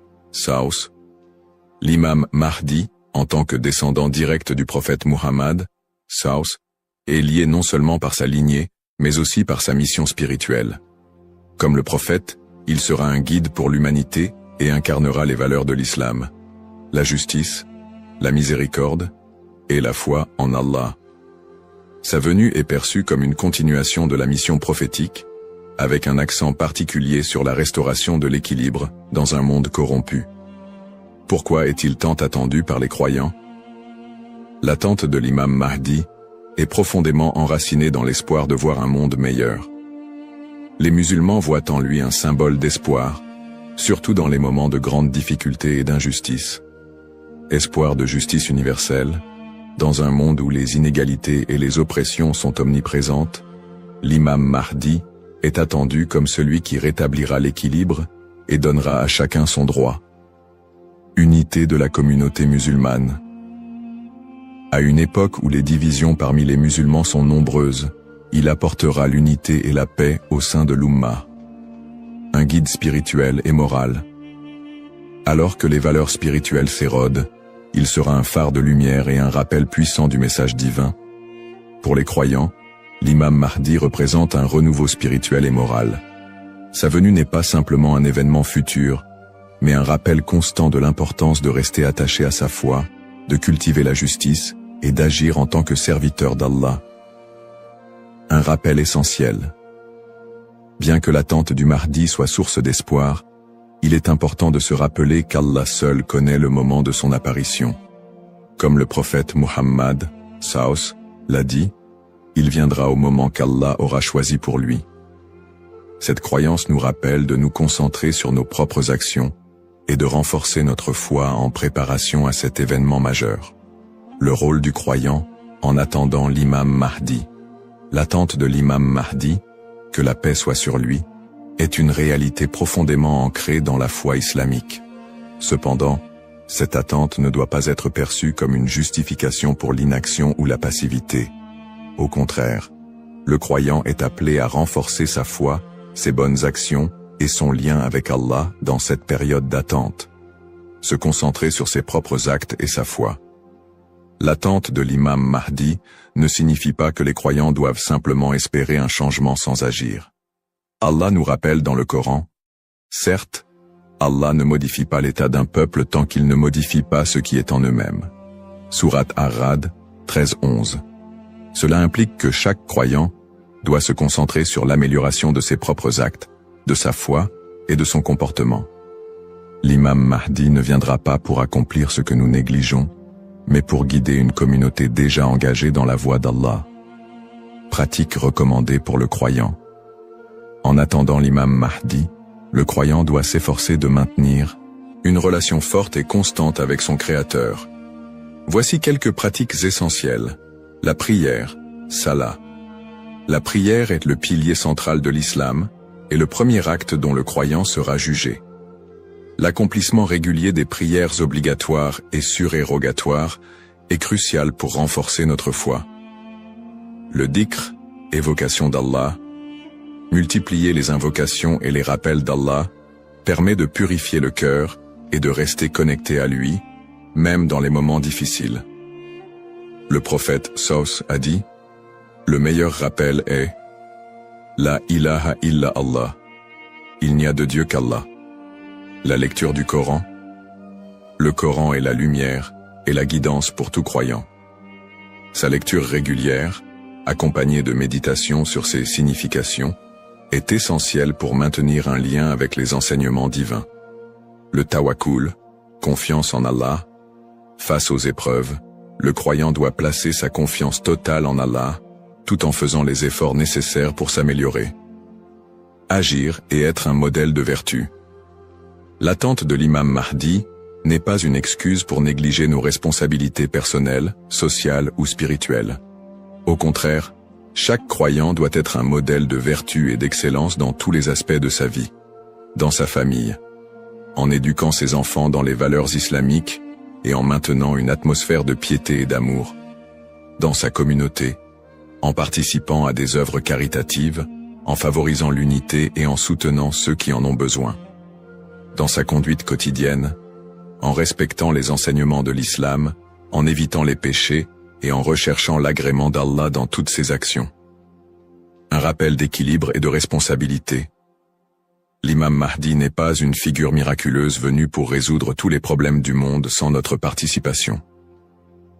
l'imam Mahdi, en tant que descendant direct du prophète Muhammad, est lié non seulement par sa lignée, mais aussi par sa mission spirituelle. Comme le prophète, il sera un guide pour l'humanité et incarnera les valeurs de l'islam, la justice, la miséricorde et la foi en Allah. Sa venue est perçue comme une continuation de la mission prophétique, avec un accent particulier sur la restauration de l'équilibre dans un monde corrompu. Pourquoi est-il tant attendu par les croyants? L'attente de l'imam Mahdi est profondément enracinée dans l'espoir de voir un monde meilleur. Les musulmans voient en lui un symbole d'espoir, surtout dans les moments de grandes difficultés et d'injustice. Espoir de justice universelle, dans un monde où les inégalités et les oppressions sont omniprésentes, l'imam Mahdi est attendu comme celui qui rétablira l'équilibre et donnera à chacun son droit. Unité de la communauté musulmane. À une époque où les divisions parmi les musulmans sont nombreuses, il apportera l'unité et la paix au sein de l'Ummah. Un guide spirituel et moral. Alors que les valeurs spirituelles s'érodent, il sera un phare de lumière et un rappel puissant du message divin. Pour les croyants, l'imam Mahdi représente un renouveau spirituel et moral. Sa venue n'est pas simplement un événement futur, mais un rappel constant de l'importance de rester attaché à sa foi, de cultiver la justice et d'agir en tant que serviteur d'Allah. Un rappel essentiel. Bien que l'attente du Mahdi soit source d'espoir, il est important de se rappeler qu'Allah seul connaît le moment de son apparition. Comme le prophète Muhammad, l'a dit, il viendra au moment qu'Allah aura choisi pour lui. Cette croyance nous rappelle de nous concentrer sur nos propres actions et de renforcer notre foi en préparation à cet événement majeur. Le rôle du croyant en attendant l'imam Mahdi. L'attente de l'imam Mahdi, que la paix soit sur lui, est une réalité profondément ancrée dans la foi islamique. Cependant, cette attente ne doit pas être perçue comme une justification pour l'inaction ou la passivité. Au contraire, le croyant est appelé à renforcer sa foi, ses bonnes actions et son lien avec Allah dans cette période d'attente. Se concentrer sur ses propres actes et sa foi. L'attente de l'imam Mahdi ne signifie pas que les croyants doivent simplement espérer un changement sans agir. Allah nous rappelle dans le Coran, « Certes, Allah ne modifie pas l'état d'un peuple tant qu'il ne modifie pas ce qui est en eux-mêmes. » Sourate Ar-Ra'd 13-11. Cela implique que chaque croyant doit se concentrer sur l'amélioration de ses propres actes, de sa foi et de son comportement. L'imam Mahdi ne viendra pas pour accomplir ce que nous négligeons, mais pour guider une communauté déjà engagée dans la voie d'Allah. Pratique recommandée pour le croyant. En attendant l'imam Mahdi, le croyant doit s'efforcer de maintenir une relation forte et constante avec son Créateur. Voici quelques pratiques essentielles. La prière, salat. La prière est le pilier central de l'islam et le premier acte dont le croyant sera jugé. L'accomplissement régulier des prières obligatoires et surérogatoires est crucial pour renforcer notre foi. Le dhikr, évocation d'Allah, multiplier les invocations et les rappels d'Allah, permet de purifier le cœur et de rester connecté à lui, même dans les moments difficiles. Le prophète Saus a dit, « Le meilleur rappel est « La ilaha illa Allah » Il n'y a de Dieu qu'Allah. La lecture du Coran. Le Coran est la lumière et la guidance pour tout croyant. Sa lecture régulière, accompagnée de méditation sur ses significations, est essentielle pour maintenir un lien avec les enseignements divins. Le tawakkul, confiance en Allah. Face aux épreuves, le croyant doit placer sa confiance totale en Allah, tout en faisant les efforts nécessaires pour s'améliorer. Agir et être un modèle de vertu. L'attente de l'imam Mahdi n'est pas une excuse pour négliger nos responsabilités personnelles, sociales ou spirituelles. Au contraire, chaque croyant doit être un modèle de vertu et d'excellence dans tous les aspects de sa vie. Dans sa famille, en éduquant ses enfants dans les valeurs islamiques et en maintenant une atmosphère de piété et d'amour. Dans sa communauté, en participant à des œuvres caritatives, en favorisant l'unité et en soutenant ceux qui en ont besoin. Dans sa conduite quotidienne, en respectant les enseignements de l'islam, en évitant les péchés et en recherchant l'agrément d'Allah dans toutes ses actions. Un rappel d'équilibre et de responsabilité. L'imam Mahdi n'est pas une figure miraculeuse venue pour résoudre tous les problèmes du monde sans notre participation.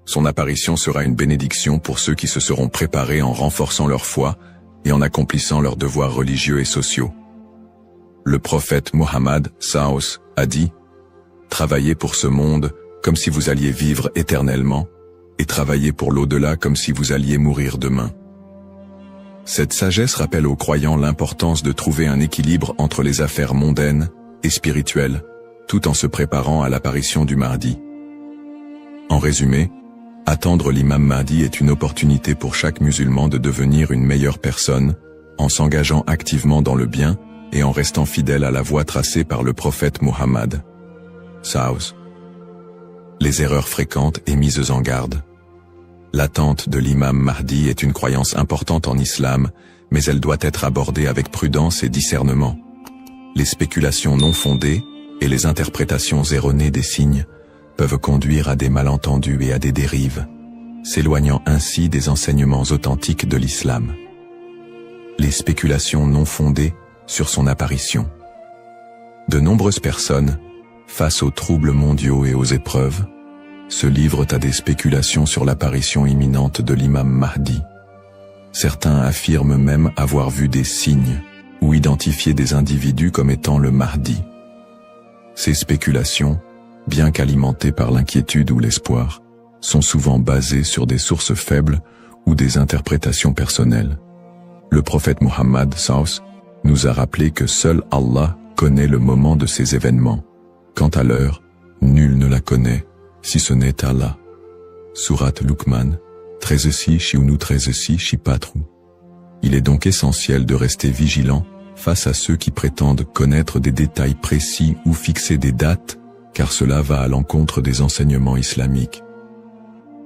Son apparition sera une bénédiction pour ceux qui se seront préparés en renforçant leur foi et en accomplissant leurs devoirs religieux et sociaux. Le prophète Mohammed Saos a dit « Travaillez pour ce monde comme si vous alliez vivre éternellement, et travaillez pour l'au-delà comme si vous alliez mourir demain. » Cette sagesse rappelle aux croyants l'importance de trouver un équilibre entre les affaires mondaines et spirituelles, tout en se préparant à l'apparition du Mahdi. En résumé, attendre l'imam Mahdi est une opportunité pour chaque musulman de devenir une meilleure personne, en s'engageant activement dans le bien et en restant fidèle à la voie tracée par le prophète Mohammed. Saos. Les erreurs fréquentes et mises en garde. L'attente de l'imam Mahdi est une croyance importante en islam, mais elle doit être abordée avec prudence et discernement. Les spéculations non fondées et les interprétations erronées des signes peuvent conduire à des malentendus et à des dérives, s'éloignant ainsi des enseignements authentiques de l'islam. Les spéculations non fondées sur son apparition. De nombreuses personnes, face aux troubles mondiaux et aux épreuves, se livrent à des spéculations sur l'apparition imminente de l'imam Mahdi. Certains affirment même avoir vu des signes ou identifié des individus comme étant le Mahdi. Ces spéculations, bien qu'alimentées par l'inquiétude ou l'espoir, sont souvent basées sur des sources faibles ou des interprétations personnelles. Le prophète Mohammed Saus nous a rappelé que seul Allah connaît le moment de ces événements. Quant à l'heure, nul ne la connaît, si ce n'est Allah. Sourate Luqman, 13 13 4. Il est donc essentiel de rester vigilant face à ceux qui prétendent connaître des détails précis ou fixer des dates, car cela va à l'encontre des enseignements islamiques.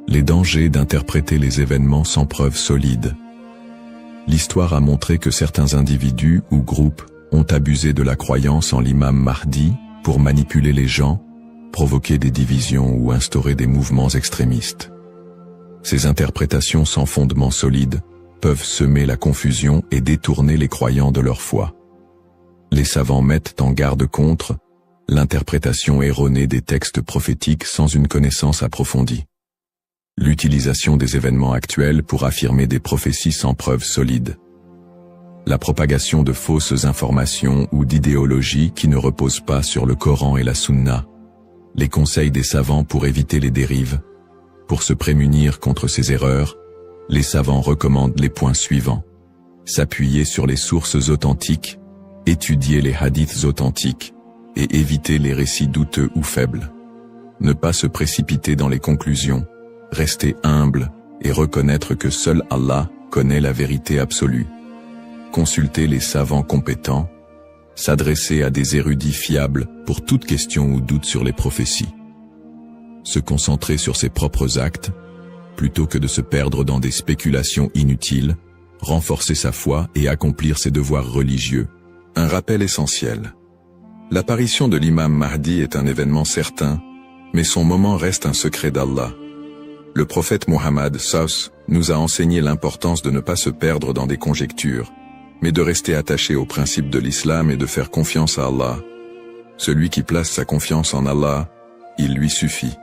Les dangers d'interpréter les événements sans preuves solides. L'histoire a montré que certains individus ou groupes ont abusé de la croyance en l'imam Mahdi pour manipuler les gens, provoquer des divisions ou instaurer des mouvements extrémistes. Ces interprétations sans fondement solide peuvent semer la confusion et détourner les croyants de leur foi. Les savants mettent en garde contre l'interprétation erronée des textes prophétiques sans une connaissance approfondie. L'utilisation des événements actuels pour affirmer des prophéties sans preuves solides. La propagation de fausses informations ou d'idéologies qui ne reposent pas sur le Coran et la Sunna. Les conseils des savants pour éviter les dérives. Pour se prémunir contre ces erreurs, les savants recommandent les points suivants. S'appuyer sur les sources authentiques, étudier les hadiths authentiques, et éviter les récits douteux ou faibles. Ne pas se précipiter dans les conclusions, rester humble et reconnaître que seul Allah connaît la vérité absolue. Consulter les savants compétents, s'adresser à des érudits fiables pour toute question ou doute sur les prophéties. Se concentrer sur ses propres actes, plutôt que de se perdre dans des spéculations inutiles, renforcer sa foi et accomplir ses devoirs religieux. Un rappel essentiel. L'apparition de l'imam Mahdi est un événement certain, mais son moment reste un secret d'Allah. Le prophète Mohammed nous a enseigné l'importance de ne pas se perdre dans des conjectures, mais de rester attaché aux principes de l'islam et de faire confiance à Allah. Celui qui place sa confiance en Allah, il lui suffit.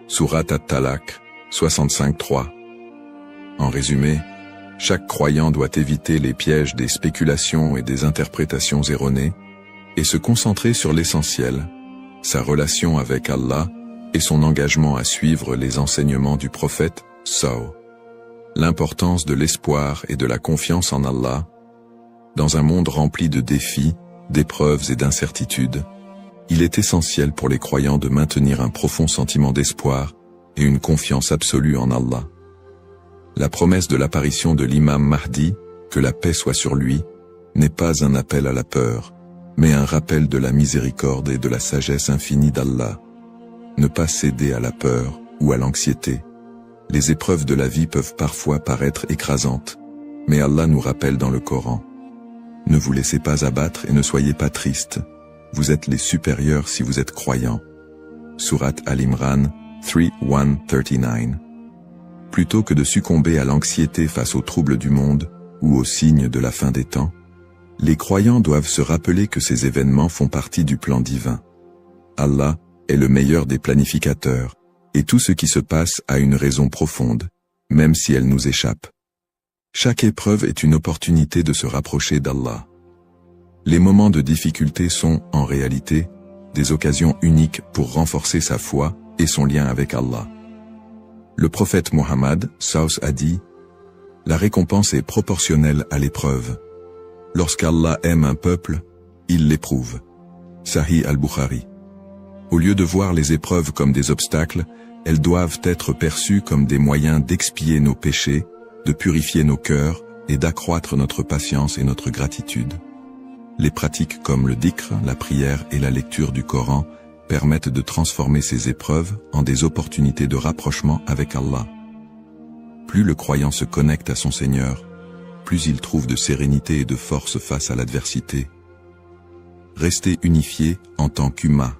Surat At-Talaq, 65-3. En résumé, chaque croyant doit éviter les pièges des spéculations et des interprétations erronées, et se concentrer sur l'essentiel, sa relation avec Allah et son engagement à suivre les enseignements du prophète, L'importance de l'espoir et de la confiance en Allah. Dans un monde rempli de défis, d'épreuves et d'incertitudes, il est essentiel pour les croyants de maintenir un profond sentiment d'espoir et une confiance absolue en Allah. La promesse de l'apparition de l'imam Mahdi, que la paix soit sur lui, n'est pas un appel à la peur, mais un rappel de la miséricorde et de la sagesse infinie d'Allah. Ne pas céder à la peur ou à l'anxiété. Les épreuves de la vie peuvent parfois paraître écrasantes, mais Allah nous rappelle dans le Coran. Ne vous laissez pas abattre et ne soyez pas tristes. Vous êtes les supérieurs si vous êtes croyants. Surat Al-Imran 3:1-39. Plutôt que de succomber à l'anxiété face aux troubles du monde ou aux signes de la fin des temps, les croyants doivent se rappeler que ces événements font partie du plan divin. Allah est le meilleur des planificateurs, et tout ce qui se passe a une raison profonde, même si elle nous échappe. Chaque épreuve est une opportunité de se rapprocher d'Allah. Les moments de difficulté sont, en réalité, des occasions uniques pour renforcer sa foi et son lien avec Allah. Le prophète Mohammed a dit « La récompense est proportionnelle à l'épreuve. Lorsqu'Allah aime un peuple, il l'éprouve. » Sahih al-Bukhari. Au lieu de voir les épreuves comme des obstacles, elles doivent être perçues comme des moyens d'expier nos péchés, de purifier nos cœurs et d'accroître notre patience et notre gratitude. Les pratiques comme le dhikr, la prière et la lecture du Coran permettent de transformer ces épreuves en des opportunités de rapprochement avec Allah. Plus le croyant se connecte à son Seigneur, plus il trouve de sérénité et de force face à l'adversité. Rester unifié en tant qu'Umma.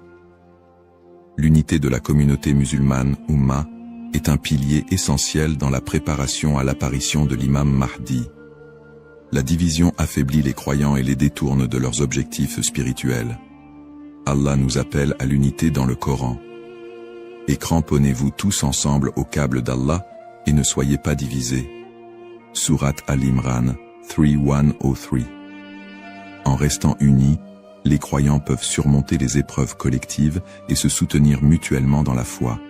L'unité de la communauté musulmane, Umma, est un pilier essentiel dans la préparation à l'apparition de l'imam Mahdi. La division affaiblit les croyants et les détourne de leurs objectifs spirituels. Allah nous appelle à l'unité dans le Coran. Et cramponnez-vous tous ensemble au câble d'Allah et ne soyez pas divisés. Surat Al-Imran 3:1-3. En restant unis, les croyants peuvent surmonter les épreuves collectives et se soutenir mutuellement dans la foi.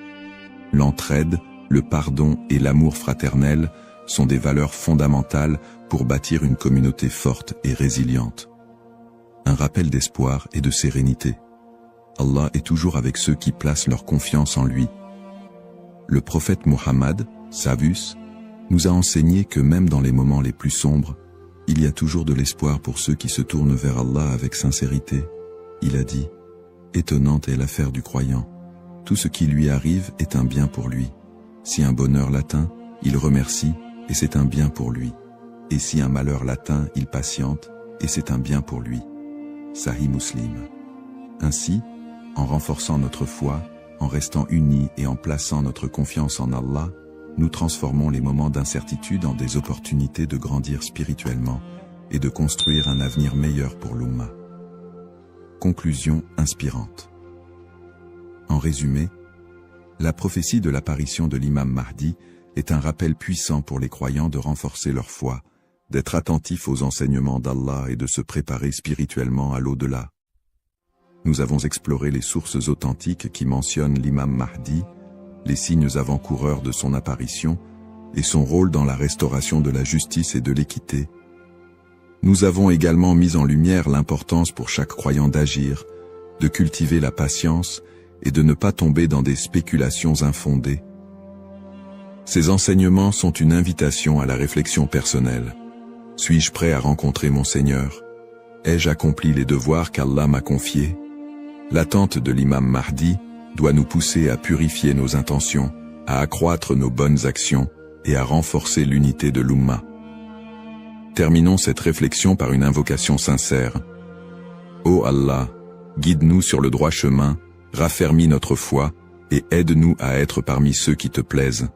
L'entraide, le pardon et l'amour fraternel sont des valeurs fondamentales pour bâtir une communauté forte et résiliente. Un rappel d'espoir et de sérénité. Allah est toujours avec ceux qui placent leur confiance en lui. Le prophète Mohammed, nous a enseigné que même dans les moments les plus sombres, il y a toujours de l'espoir pour ceux qui se tournent vers Allah avec sincérité. Il a dit, « Étonnante est l'affaire du croyant. Tout ce qui lui arrive est un bien pour lui. Si un bonheur l'atteint, il remercie, et c'est un bien pour lui. Et si un malheur l'atteint, il patiente, et c'est un bien pour lui. » Sahih Muslim. Ainsi, en renforçant notre foi, en restant unis et en plaçant notre confiance en Allah, nous transformons les moments d'incertitude en des opportunités de grandir spirituellement et de construire un avenir meilleur pour l'Ummah. Conclusion inspirante. En résumé, la prophétie de l'apparition de l'imam Mahdi est un rappel puissant pour les croyants de renforcer leur foi, d'être attentifs aux enseignements d'Allah et de se préparer spirituellement à l'au-delà. Nous avons exploré les sources authentiques qui mentionnent l'imam Mahdi, les signes avant-coureurs de son apparition et son rôle dans la restauration de la justice et de l'équité. Nous avons également mis en lumière l'importance pour chaque croyant d'agir, de cultiver la patience et de ne pas tomber dans des spéculations infondées. Ces enseignements sont une invitation à la réflexion personnelle. Suis-je prêt à rencontrer mon Seigneur? Ai-je accompli les devoirs qu'Allah m'a confiés? L'attente de l'imam Mahdi doit nous pousser à purifier nos intentions, à accroître nos bonnes actions et à renforcer l'unité de l'Ummah. Terminons cette réflexion par une invocation sincère. Ô Allah, guide-nous sur le droit chemin, raffermis notre foi et aide-nous à être parmi ceux qui te plaisent.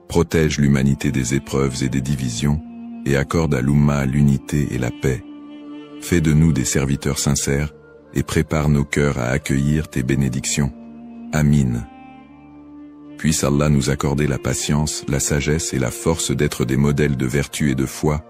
Protège l'humanité des épreuves et des divisions et accorde à l'Ummah l'unité et la paix. Fais de nous des serviteurs sincères et prépare nos cœurs à accueillir tes bénédictions. Amin. Puisse Allah nous accorder la patience, la sagesse et la force d'être des modèles de vertu et de foi,